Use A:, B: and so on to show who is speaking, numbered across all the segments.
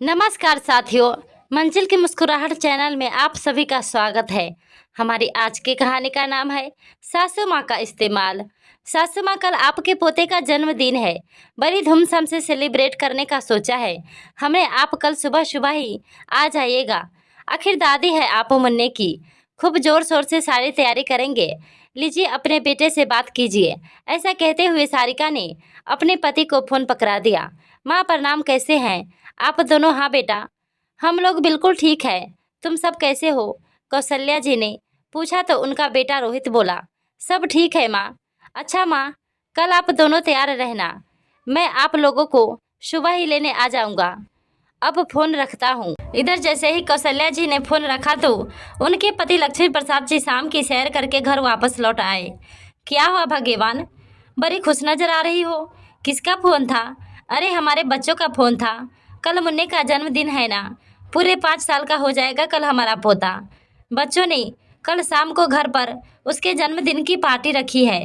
A: नमस्कार साथियों, मंजिल की मुस्कुराहट चैनल में आप सभी का स्वागत है। हमारी आज की कहानी का नाम है सासू माँ का इस्तेमाल। सासू माँ, कल आपके पोते का जन्मदिन है। बड़ी धूमधाम से सेलिब्रेट करने का सोचा है हमने। आप कल सुबह सुबह ही आ जाइएगा। आखिर दादी है आप मुन्ने की। खूब जोर शोर से सारी तैयारी करेंगे। लीजिए अपने बेटे से बात कीजिए। ऐसा कहते हुए सारिका ने अपने पति को फोन पकड़ा दिया। माँ प्रणाम, कैसे हैं आप दोनों? हाँ बेटा, हम लोग बिल्कुल ठीक है। तुम सब कैसे हो? कौशल्या जी ने पूछा तो उनका बेटा रोहित बोला, सब ठीक है माँ। अच्छा माँ, कल आप दोनों तैयार रहना। मैं आप लोगों को सुबह ही लेने आ जाऊंगा। अब फोन रखता हूँ। इधर जैसे ही कौशल्या जी ने फोन रखा तो उनके पति लक्ष्मी प्रसाद जी शाम की सैर करके घर वापस लौट आए। क्या हुआ भगवान, बड़ी खुश नजर आ रही हो। किसका फोन था? अरे हमारे बच्चों का फोन था। कल मुन्ने का जन्मदिन है ना, पूरे 5 साल का हो जाएगा कल हमारा पोता। बच्चों ने कल शाम को घर पर उसके जन्मदिन की पार्टी रखी है,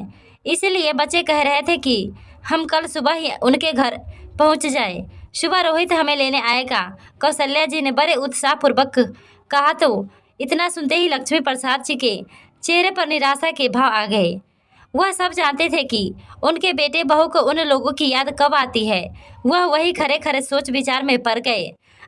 A: इसीलिए बच्चे कह रहे थे कि हम कल सुबह ही उनके घर पहुंच जाए। सुबह रोहित हमें लेने आएगा, कौशल्या जी ने बड़े उत्साहपूर्वक कहा तो इतना सुनते ही लक्ष्मी प्रसाद जी के चेहरे पर निराशा के भाव आ गए। वह सब जानते थे कि उनके बेटे बहू को उन लोगों की याद कब आती है। वह वही खड़े खड़े सोच विचार में पड़ गए।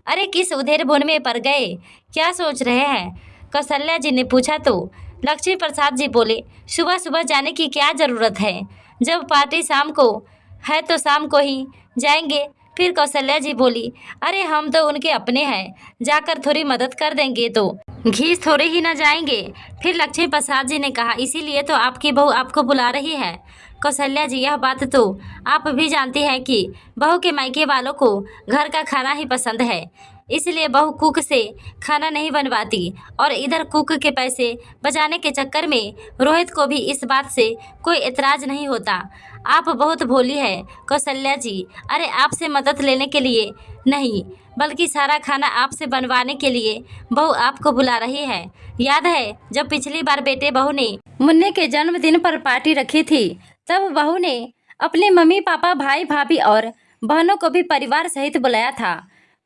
A: अरे किस उधेड़ बुन में पड़ गए, क्या सोच रहे हैं? कौशल्या जी ने पूछा तो लक्ष्मी प्रसाद जी बोले, सुबह सुबह जाने की क्या ज़रूरत है? जब पार्टी शाम को है तो शाम को ही जाएंगे। फिर कौशल्या जी बोली, अरे हम तो उनके अपने हैं, जाकर थोड़ी मदद कर देंगे तो घीस थोड़े ही ना जाएंगे। फिर लक्ष्मी प्रसाद जी ने कहा, इसीलिए तो आपकी बहू आपको बुला रही है। कौशल्या जी, यह बात तो आप भी जानती हैं कि बहू के मायके वालों को घर का खाना ही पसंद है, इसलिए बहू कुक से खाना नहीं बनवाती। और इधर कुक के पैसे बचाने के चक्कर में रोहित को भी इस बात से कोई एतराज़ नहीं होता। आप बहुत भोली है कौशल्या जी। अरे आपसे मदद लेने के लिए नहीं, बल्कि सारा खाना आपसे बनवाने के लिए बहू आपको बुला रही है। याद है जब पिछली बार बेटे बहू ने मुन्ने के जन्मदिन पर पार्टी रखी थी, तब बहू ने अपने मम्मी पापा भाई भाभी और बहनों को भी परिवार सहित बुलाया था।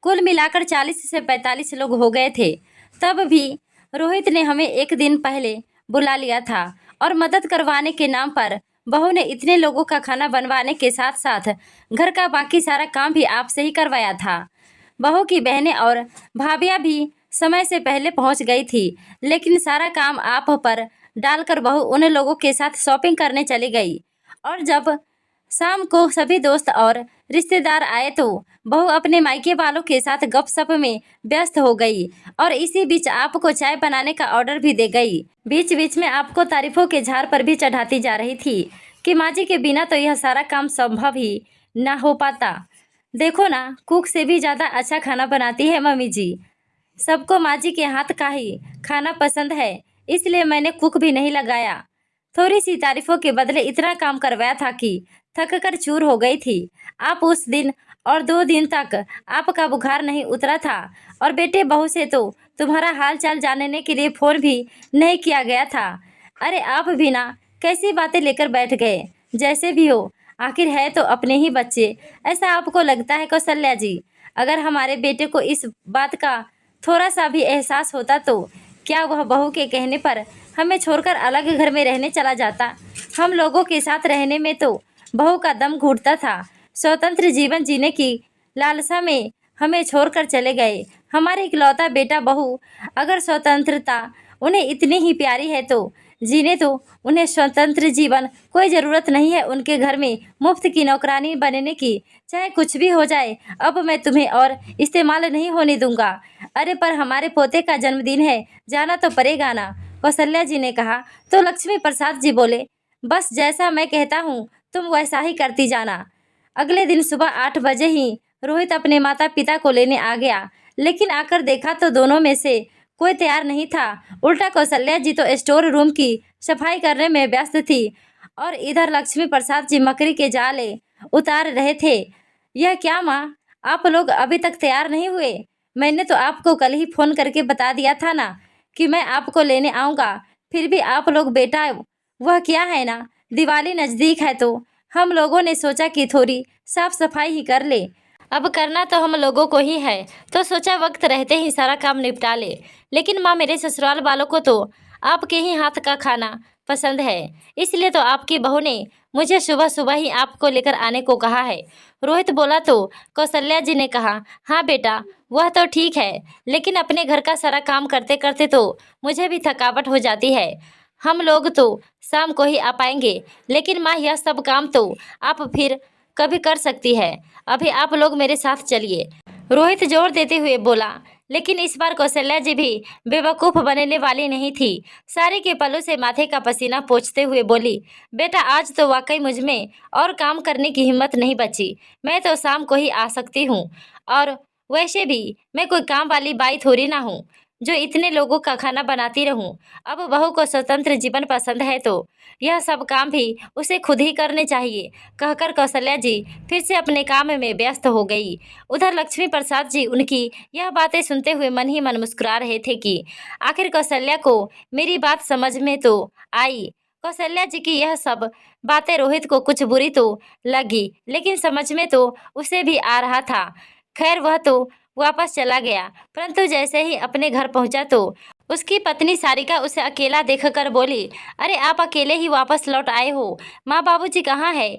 A: कुल मिलाकर 40 से 45 लोग हो गए थे। तब भी रोहित ने हमें एक दिन पहले बुला लिया था और मदद करवाने के नाम पर बहू ने इतने लोगों का खाना बनवाने के साथ साथ घर का बाकी सारा काम भी आपसे ही करवाया था। बहू की बहनें और भाभियाँ भी समय से पहले पहुंच गई थी, लेकिन सारा काम आप पर डालकर बहू उन लोगों के साथ शॉपिंग करने चली गई। और जब शाम को सभी दोस्त और रिश्तेदार आए तो बहू अपने मायके वालों के साथ गपशप में व्यस्त हो गई और इसी बीच आपको चाय बनाने का ऑर्डर भी दे गई। बीच बीच में आपको तारीफों के झाड़ पर भी चढ़ाती जा रही थी कि माँ जी के बिना तो यह सारा काम संभव ही ना हो पाता। देखो ना, कुक से भी ज़्यादा अच्छा खाना बनाती है मम्मी जी। सबको माँ जी के हाथ का ही खाना पसंद है, इसलिए मैंने कुक भी नहीं लगाया। थोड़ी सी तारीफों के बदले इतना काम करवाया था कि थक कर चूर हो गई थी। आप उस दिन और 2 दिन तक आपका बुखार नहीं उतरा था और बेटे बहू से तो तुम्हारा हाल चाल जानने के लिए फ़ोन भी नहीं किया गया था। अरे आप भी ना कैसी बातें लेकर बैठ गए। जैसे भी हो, आखिर है तो अपने ही बच्चे, ऐसा आपको लगता है कौशल्या जी? अगर हमारे बेटे को इस बात का थोड़ा सा भी एहसास होता तो क्या वह बहू के कहने पर हमें छोड़कर अलग घर में रहने चला जाता? हम लोगों के साथ रहने में तो बहू का दम घुटता था। स्वतंत्र जीवन जीने की लालसा में हमें छोड़कर चले गए। हमारे इकलौता बेटा बहू, अगर स्वतंत्रता उन्हें इतनी ही प्यारी है तो जीने दो उन्हें स्वतंत्र जीवन। कोई ज़रूरत नहीं है उनके घर में मुफ्त की नौकरानी बनने की। चाहे कुछ भी हो जाए, अब मैं तुम्हें और इस्तेमाल नहीं होने दूंगा। अरे पर हमारे पोते का जन्मदिन है, जाना तो पड़ेगा ना, कौशल्या जी ने कहा। तो लक्ष्मी प्रसाद जी बोले, बस जैसा मैं कहता हूँ तुम वैसा ही करती जाना। अगले दिन सुबह 8 बजे ही रोहित अपने माता पिता को लेने आ गया, लेकिन आकर देखा तो दोनों में से कोई तैयार नहीं था। उल्टा कौशल्या जी तो स्टोर रूम की सफाई करने में व्यस्त थी और इधर लक्ष्मी प्रसाद जी मकड़ी के जाले उतार रहे थे। यह क्या माँ, आप लोग अभी तक तैयार नहीं हुए? मैंने तो आपको कल ही फ़ोन करके बता दिया था ना कि मैं आपको लेने आऊँगा, फिर भी आप लोग बेटा, वह क्या है ना, दिवाली नज़दीक है तो हम लोगों ने सोचा कि थोड़ी साफ सफाई ही कर ले। अब करना तो हम लोगों को ही है, तो सोचा वक्त रहते ही सारा काम निपटा ले। लेकिन माँ, मेरे ससुराल वालों को तो आपके ही हाथ का खाना पसंद है, इसलिए तो आपकी बहू ने मुझे सुबह सुबह ही आपको लेकर आने को कहा है। रोहित बोला तो कौशल्या जी ने कहा, हाँ बेटा, वह तो ठीक है, लेकिन अपने घर का सारा काम करते करते तो मुझे भी थकावट हो जाती है। हम लोग तो शाम को ही आ पाएंगे, लेकिन माँ, यह सब काम तो आप फिर कभी कर सकती है। अभी आप लोग मेरे साथ चलिए। रोहित जोर देते हुए बोला। लेकिन इस बार कौशल्या जी भी बेवकूफ़ बनने वाली नहीं थी। सारी के पल्लू से माथे का पसीना पोंछते हुए बोली, बेटा, आज तो वाकई मुझ में और काम करने की हिम्मत नहीं बची। मैं तो शाम को ही आ सकती हूँ, और वैसे भी मैं कोई काम वाली बाई थोड़ी ना हूँ जो इतने लोगों का खाना बनाती रहूं। अब बहू को स्वतंत्र जीवन पसंद है तो यह सब काम भी उसे खुद ही करने चाहिए, कहकर कौशल्या जी फिर से अपने काम में व्यस्त हो गई। उधर लक्ष्मी प्रसाद जी उनकी यह बातें सुनते हुए मन ही मन मुस्कुरा रहे थे कि आखिर कौशल्या को मेरी बात समझ में तो आई। कौशल्या जी की यह सब बातें रोहित को कुछ बुरी तो लगी, लेकिन समझ में तो उसे भी आ रहा था। खैर, वह तो वापस चला गया, परंतु जैसे ही अपने घर पहुंचा तो उसकी पत्नी सारिका उसे अकेला देखकर बोली, अरे, आप अकेले ही वापस लौट आए हो? माँ बाबूजी कहाँ है?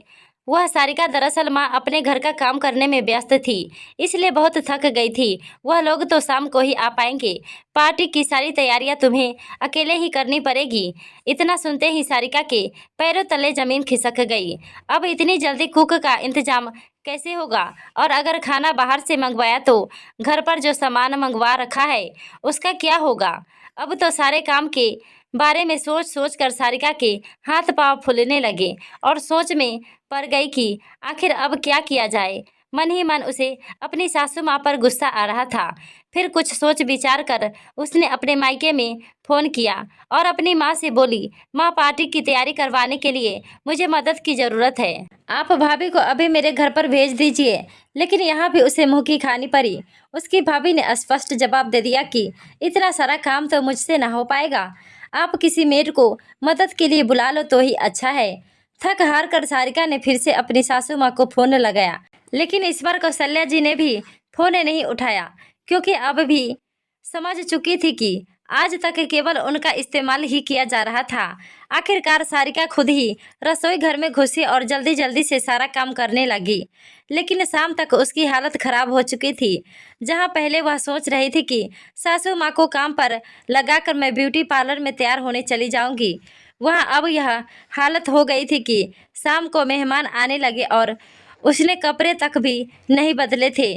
A: वह सारिका दरअसल माँ अपने घर का काम करने में व्यस्त थी, इसलिए बहुत थक गई थी। वह लोग तो शाम को ही आ पाएंगे। पार्टी की सारी तैयारियां तुम्हें अकेले ही करनी पड़ेगी। इतना सुनते ही सारिका के पैरों तले जमीन खिसक गई। अब इतनी जल्दी कुक का इंतजाम कैसे होगा? और अगर खाना बाहर से मंगवाया तो घर पर जो सामान मंगवा रखा है उसका क्या होगा? अब तो सारे काम के बारे में सोच सोच कर सारिका के हाथ पांव फूलने लगे और सोच में पड़ गई कि आखिर अब क्या किया जाए। मन ही मन उसे अपनी सासू माँ पर गुस्सा आ रहा था। फिर कुछ सोच विचार कर उसने अपने मायके में फ़ोन किया और अपनी माँ से बोली, माँ, पार्टी की तैयारी करवाने के लिए मुझे मदद की ज़रूरत है। आप भाभी को अभी मेरे घर पर भेज दीजिए। लेकिन यहाँ भी उसे मुँह की खानी पड़ी। उसकी भाभी ने स्पष्ट जवाब दे दिया कि इतना सारा काम तो मुझसे ना हो पाएगा। आप किसी मेड को मदद के लिए बुला लो तो ही अच्छा है। थक हार कर सारिका ने फिर से अपनी सासू माँ को फ़ोन लगाया, लेकिन इस बार कौशल्या जी ने भी फ़ोन नहीं उठाया, क्योंकि अब भी समझ चुकी थी कि आज तक केवल उनका इस्तेमाल ही किया जा रहा था। आखिरकार सारिका खुद ही रसोई घर में घुसी और जल्दी जल्दी से सारा काम करने लगी। लेकिन शाम तक उसकी हालत खराब हो चुकी थी। जहां पहले वह सोच रही थी कि सासू माँ को काम पर लगाकर मैं ब्यूटी पार्लर में तैयार होने चली जाऊंगी, वहाँ अब यह हालत हो गई थी कि शाम को मेहमान आने लगे और उसने कपड़े तक भी नहीं बदले थे।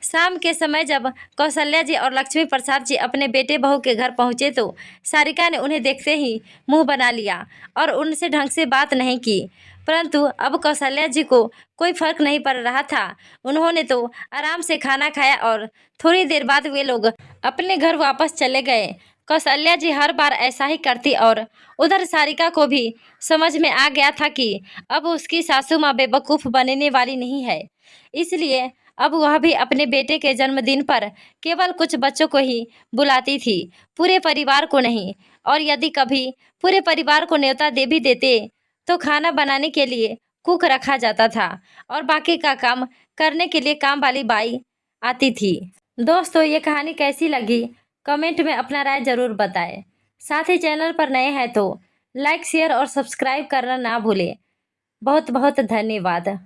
A: शाम के समय जब कौशल्या जी और लक्ष्मी प्रसाद जी अपने बेटे बहू के घर पहुंचे तो सारिका ने उन्हें देखते ही मुंह बना लिया और उनसे ढंग से बात नहीं की। परंतु अब कौशल्या जी को कोई फर्क नहीं पड़ रहा था। उन्होंने तो आराम से खाना खाया और थोड़ी देर बाद वे लोग अपने घर वापस चले गए। कौशल्या जी हर बार ऐसा ही करती और उधर सारिका को भी समझ में आ गया था कि अब उसकी सासू माँ बेवकूफ़ बनने वाली नहीं है। इसलिए अब वह भी अपने बेटे के जन्मदिन पर केवल कुछ बच्चों को ही बुलाती थी, पूरे परिवार को नहीं। और यदि कभी पूरे परिवार को न्योता दे भी देते तो खाना बनाने के लिए कुक रखा जाता था और बाकी का काम करने के लिए काम वाली बाई आती थी। दोस्तों, ये कहानी कैसी लगी कमेंट में अपना राय ज़रूर बताएं। साथ ही चैनल पर नए हैं तो लाइक, शेयर और सब्सक्राइब करना ना भूलें। बहुत बहुत धन्यवाद।